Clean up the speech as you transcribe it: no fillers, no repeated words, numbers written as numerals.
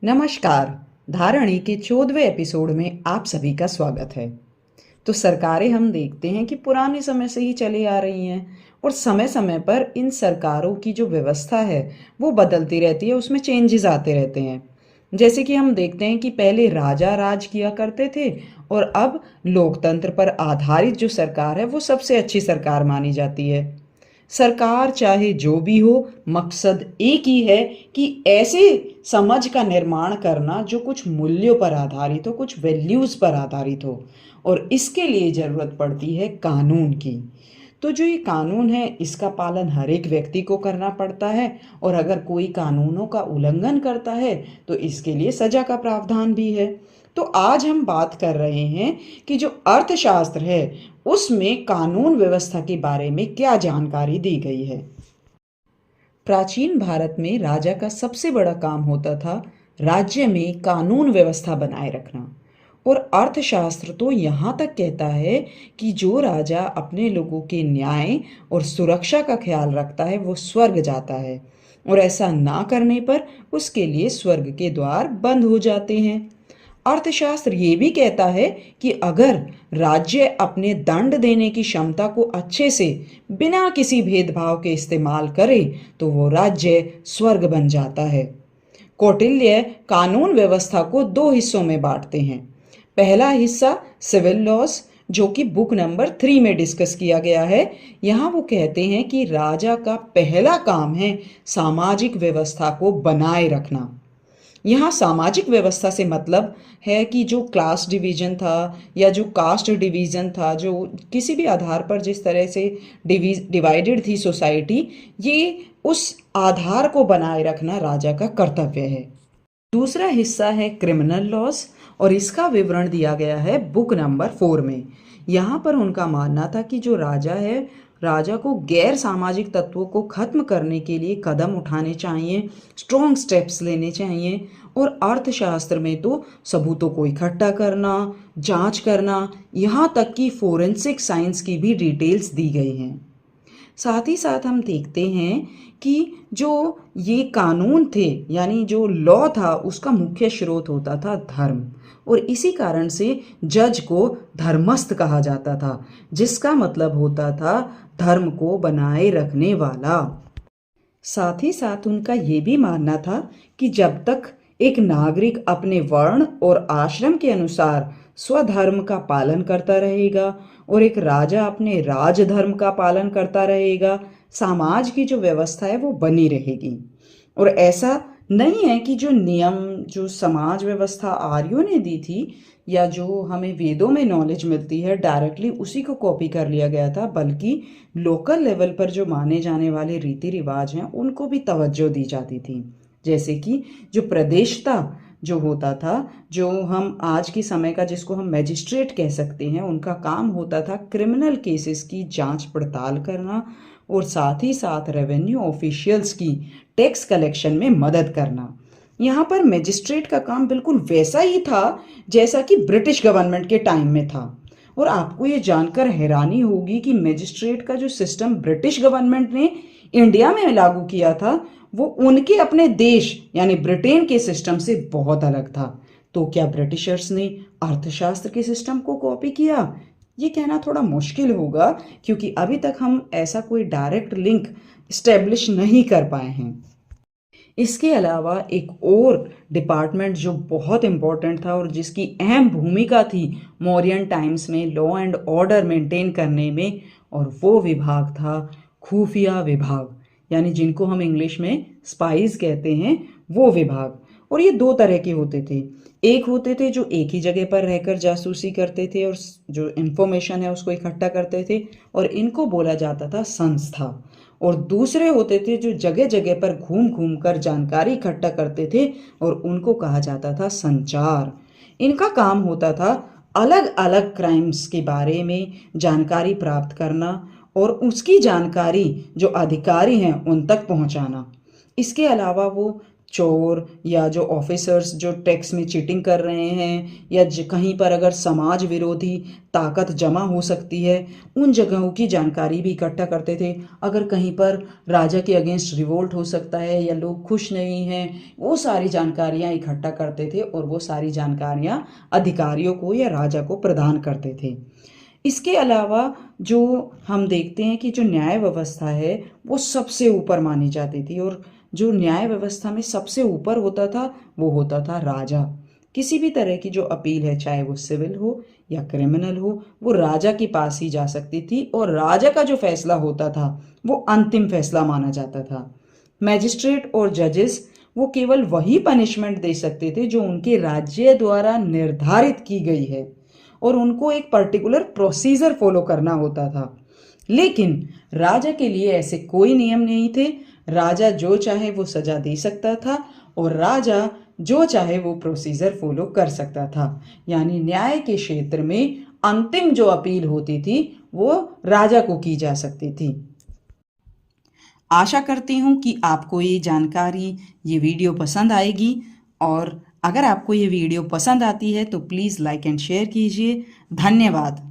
नमस्कार। धारणी के 14वें एपिसोड में आप सभी का स्वागत है। तो सरकारें हम देखते हैं कि पुराने समय से ही चली आ रही हैं और समय समय पर इन सरकारों की जो व्यवस्था है वो बदलती रहती है, उसमें चेंजेस आते रहते हैं। जैसे कि हम देखते हैं कि पहले राजा राज किया करते थे और अब लोकतंत्र पर आधारित जो सरकार है वो सबसे अच्छी सरकार मानी जाती है। सरकार चाहे जो भी हो, मकसद एक ही है कि ऐसे समझ का निर्माण करना जो कुछ मूल्यों पर आधारित हो, कुछ वैल्यूज पर आधारित हो, और इसके लिए जरूरत पड़ती है कानून की। तो जो ये कानून है इसका पालन हर एक व्यक्ति को करना पड़ता है, और अगर कोई कानूनों का उल्लंघन करता है तो इसके लिए सजा का प्रावधान भी है। तो आज हम बात कर रहे हैं कि जो अर्थशास्त्र है उसमें कानून व्यवस्था के बारे में क्या जानकारी दी गई है। प्राचीन भारत में राजा का सबसे बड़ा काम होता था राज्य में कानून व्यवस्था बनाए रखना। और अर्थशास्त्र तो यहाँ तक कहता है कि जो राजा अपने लोगों के न्याय और सुरक्षा का ख्याल रखता है वो स्वर्ग जाता है, और ऐसा ना करने पर उसके लिए स्वर्ग के द्वार बंद हो जाते हैं। अर्थशास्त्र ये भी कहता है कि अगर राज्य अपने दंड देने की क्षमता को अच्छे से बिना किसी भेदभाव के इस्तेमाल करे तो वो राज्य स्वर्ग बन जाता है। कौटिल्य कानून व्यवस्था को दो हिस्सों में बांटते हैं। पहला हिस्सा सिविल लॉज, जो कि बुक नंबर 3 में डिस्कस किया गया है। यहाँ वो कहते हैं कि राजा का पहला काम है सामाजिक व्यवस्था को बनाए रखना। यहाँ सामाजिक व्यवस्था से मतलब है कि जो क्लास डिवीजन था या जो कास्ट डिवीजन था, जो किसी भी आधार पर जिस तरह से डिवाइडेड थी सोसाइटी, ये उस आधार को बनाए रखना राजा का कर्तव्य है। दूसरा हिस्सा है क्रिमिनल लॉस, और इसका विवरण दिया गया है बुक नंबर 4 में। यहाँ पर उनका मानना था कि जो राजा है, राजा को गैर सामाजिक तत्वों को खत्म करने के लिए कदम उठाने चाहिए, स्ट्रॉन्ग स्टेप्स लेने चाहिए। और अर्थशास्त्र में तो सबूतों को इकट्ठा करना, जांच करना, यहाँ तक कि फोरेंसिक साइंस की भी डिटेल्स दी गई हैं। साथ ही साथ हम देखते हैं कि जो ये कानून थे, यानी जो लॉ था, उसका मुख्य स्रोत होता था धर्म, और इसी कारण से जज को धर्मस्थ कहा जाता था, जिसका मतलब होता था धर्म को बनाए रखने वाला। साथ ही साथ उनका ये भी मानना था कि जब तक एक नागरिक अपने वर्ण और आश्रम के अनुसार स्वधर्म का पालन करता रहेगा और एक राजा अपने राजधर्म का पालन करता रहेगा, समाज की जो व्यवस्था है वो बनी रहेगी। और ऐसा नहीं है कि जो नियम, जो समाज व्यवस्था आर्यों ने दी थी या जो हमें वेदों में नॉलेज मिलती है डायरेक्टली उसी को कॉपी कर लिया गया था, बल्कि लोकल लेवल पर जो माने जाने वाले रीति रिवाज हैं उनको भी तवज्जो दी जाती थी। जैसे कि जो प्रदेशता जो होता था, जो हम आज के समय का जिसको हम मैजिस्ट्रेट कह सकते हैं, उनका काम होता था क्रिमिनल केसेस की जांच पड़ताल करना और साथ ही साथ रेवेन्यू ऑफिशियल्स की टैक्स कलेक्शन में मदद करना। यहाँ पर मैजिस्ट्रेट का काम बिल्कुल वैसा ही था जैसा कि ब्रिटिश गवर्नमेंट के टाइम में था। और आपको ये जानकर हैरानी होगी कि मैजिस्ट्रेट का जो सिस्टम ब्रिटिश गवर्नमेंट ने इंडिया में लागू किया था वो उनके अपने देश यानी ब्रिटेन के सिस्टम से बहुत अलग था। तो क्या ब्रिटिशर्स ने अर्थशास्त्र के सिस्टम को कॉपी किया? ये कहना थोड़ा मुश्किल होगा, क्योंकि अभी तक हम ऐसा कोई डायरेक्ट लिंक स्टेब्लिश नहीं कर पाए हैं। इसके अलावा एक और डिपार्टमेंट जो बहुत इम्पोर्टेंट था और जिसकी अहम भूमिका थी मौर्यन टाइम्स में लॉ एंड ऑर्डर मेंटेन करने में, और वो विभाग था खुफिया विभाग, यानी जिनको हम इंग्लिश में स्पाइस कहते हैं, वो विभाग। और ये दो तरह के होते थे। एक होते थे जो एक ही जगह पर रहकर जासूसी करते थे और जो इंफॉर्मेशन है उसको इकट्ठा करते थे, और इनको बोला जाता था संस्था। और दूसरे होते थे जो जगह जगह पर घूम घूम कर जानकारी इकट्ठा करते थे, और उनको कहा जाता था संचार। इनका काम होता था अलग अलग क्राइम्स के बारे में जानकारी प्राप्त करना और उसकी जानकारी जो अधिकारी हैं उन तक पहुंचाना। इसके अलावा वो चोर या जो ऑफिसर्स जो टैक्स में चीटिंग कर रहे हैं, या कहीं पर अगर समाज विरोधी ताकत जमा हो सकती है, उन जगहों की जानकारी भी इकट्ठा करते थे। अगर कहीं पर राजा के अगेंस्ट रिवोल्ट हो सकता है या लोग खुश नहीं हैं, वो सारी जानकारियाँ इकट्ठा करते थे और वो सारी जानकारियाँ अधिकारियों को या राजा को प्रदान करते थे। इसके अलावा जो हम देखते हैं कि जो न्याय व्यवस्था है वो सबसे ऊपर मानी जाती थी, और जो न्याय व्यवस्था में सबसे ऊपर होता था वो होता था राजा। किसी भी तरह की जो अपील है, चाहे वो सिविल हो या क्रिमिनल हो, वो राजा के पास ही जा सकती थी, और राजा का जो फैसला होता था वो अंतिम फैसला माना जाता था। मैजिस्ट्रेट और जजेस वो केवल वही पनिशमेंट दे सकते थे जो उनके राज्य द्वारा निर्धारित की गई है, और उनको एक पर्टिकुलर प्रोसीजर फॉलो करना होता था। लेकिन राजा के लिए ऐसे कोई नियम नहीं थे। राजा जो चाहे वो सजा दे सकता था, और राजा जो चाहे वो प्रोसीजर फॉलो कर सकता था। यानी न्याय के क्षेत्र में अंतिम जो अपील होती थी वो राजा को की जा सकती थी। आशा करती हूँ कि आपको ये जानकारी, ये वीडियो पसंद आएगी, और अगर आपको ये वीडियो पसंद आती है तो प्लीज़ लाइक एंड शेयर कीजिए। धन्यवाद।